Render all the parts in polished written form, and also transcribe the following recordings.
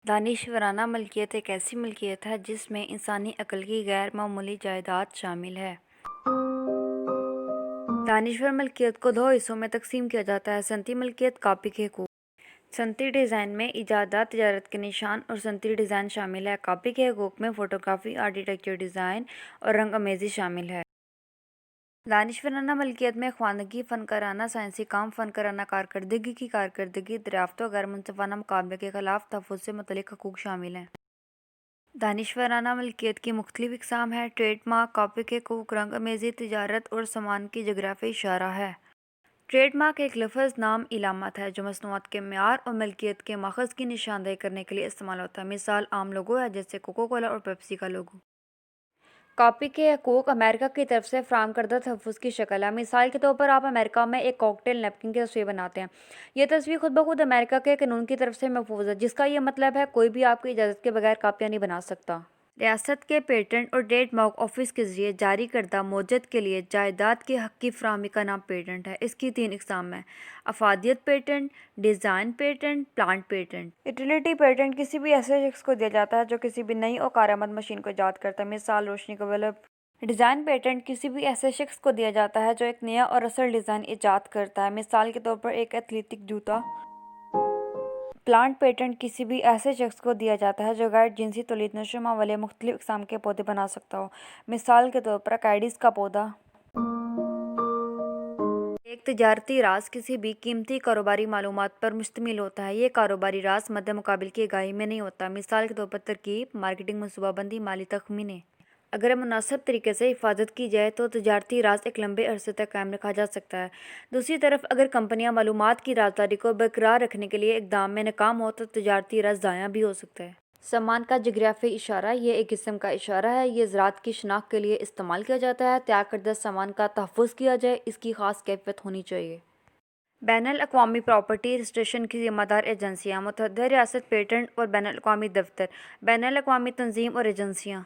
दानिशवराना मलकियत एक ऐसी मलकियत है जिसमें इंसानी अक्ल की गैर मामूली जायदाद शामिल है। दानिशवर मलकियत को दो हिस्सों में तकसीम किया जाता है: सनती मलकियत, कॉपी के हकूक। सनती डिज़ाइन में इजादात, तिजारत के निशान और सनती डिज़ाइन शामिल है। कॉपी के हकूक में फ़ोटोग्राफी, आर्किटेक्चर डिज़ाइन और रंग अमेज़ी शामिल है। दानिशवराना मलकियत में ख़्वानगी, फ़नकाराना साइंसी काम, फ़नकाराना कारकर्दगी की कारकर्दगी, दरियाफ़्तों, गैर मुनसिफ़ाना मुकाबले के ख़िलाफ़ तहफ़्फ़ुज़ से मुतल्लिक़ हकूक शामिल हैं। दानिशवराना मलकियत की मुख्तलिफ़ इक़साम हैं: ट्रेडमार्क, कॉपी के हकूक, रंग अमेज़ी, तिजारत और सामान की जगराफ़ी इशारा है। ट्रेडमार्क एक लफ्ज़ नाम इलामत है जो मसनूआत के मेयार और मलकियत के माखज़ की निशानदेही करने के लिए इस्तेमाल होता है। मिसाल आम लोगो है, जैसे कोको कोला और पेप्सी का लोगो। कॉपी के हकूक अमेरिका की तरफ से फ़राहम करदा तहफ़्फ़ुज़ की शक्ल है। मिसाल के तौर पर आप अमेरिका में एक कॉकटेल नैपकिन की तस्वीर बनाते हैं। यह तस्वीर खुद ब खुद अमेरिका के कानून की तरफ से महफूज है, जिसका यह मतलब है कोई भी आपकी इजाज़त के बगैर कापियाँ नहीं बना सकता। रियासत के पेटेंट और ट्रेडमार्क ऑफिस के ज़रिए जारी करदा मौजद के लिए जायदाद के हक़ की फ़राहमी का नाम पेटेंट है। इसकी 3 इक़साम हैं: अफ़ादियत patent, design patent, plant patent. Utility patent किसी भी ऐसे शख्स को दिया जाता है जो किसी भी नई और कारआमद मशीन को ईजाद करता है। मिसाल रोशनी का बल्ब। डिज़ाइन पेटेंट किसी भी ऐसे शख्स को दिया जाता है जो एक नया और असल डिज़ाइन ईजाद करता है। मिसाल के तौर पर एक एथलेटिक जूता। प्लांट पेटेंट किसी भी ऐसे शख्स को दिया जाता है जो गैर जिनसी तौलीद नशोनुमा वाले मुख्तलिफ इक़साम के पौधे बना सकता हो। मिसाल के तौर पर कैडीज़ का पौधा। एक तिजारती राज किसी भी कीमती कारोबारी मालूमात पर मुश्तमिल होता है। ये कारोबारी राज मद्दे मुकाबिल की आगाही में नहीं होता। मिसाल के तौर पर तरकीब, मार्केटिंग, मनसूबाबंदी, माली तखमीने। अगर मुनासिब तरीके से हिफाजत की जाए तो तिजारती राज एक लंबे अरसे तक कायम रखा जा सकता है। दूसरी तरफ अगर कंपनियां मालूमात की राजदारी को बरकरार रखने के लिए इकदाम में नाकाम हो तो तिजारती राज ज़ाया भी हो सकता है। सामान का जोग्राफी इशारा, ये एक किस्म का इशारा है। ये ज़राअत की शनाख्त के लिए इस्तेमाल किया जाता है। तैयार करदा सामान का तहफ़्फ़ुज़ किया जाए, इसकी ख़ास कैफियत होनी चाहिए। बैनुल अक़वामी प्रॉपर्टी रजिस्ट्रेशन की ज़िम्मेदार एजेंसियाँ, मुतहद्दा रियासत पेटेंट और बैनुल अक़वामी दफ्तर, बैनुल अक़वामी तंजीम और एजेंसियाँ।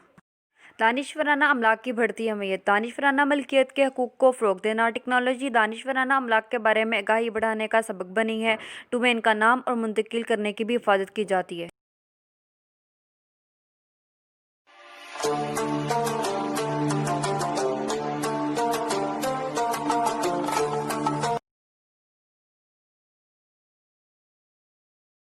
दानिशवराना अमलाक की बढ़ती अहमियत, दानिशवराना मलकियत के हकूक़ को फ़रोग़ देना। टेक्नोलॉजी दानिशवराना अमलाक के बारे में आगाही बढ़ाने का सबब बनी है। तुम्हें इनका नाम और मुंतकिल करने की भी हिफाजत की जाती है।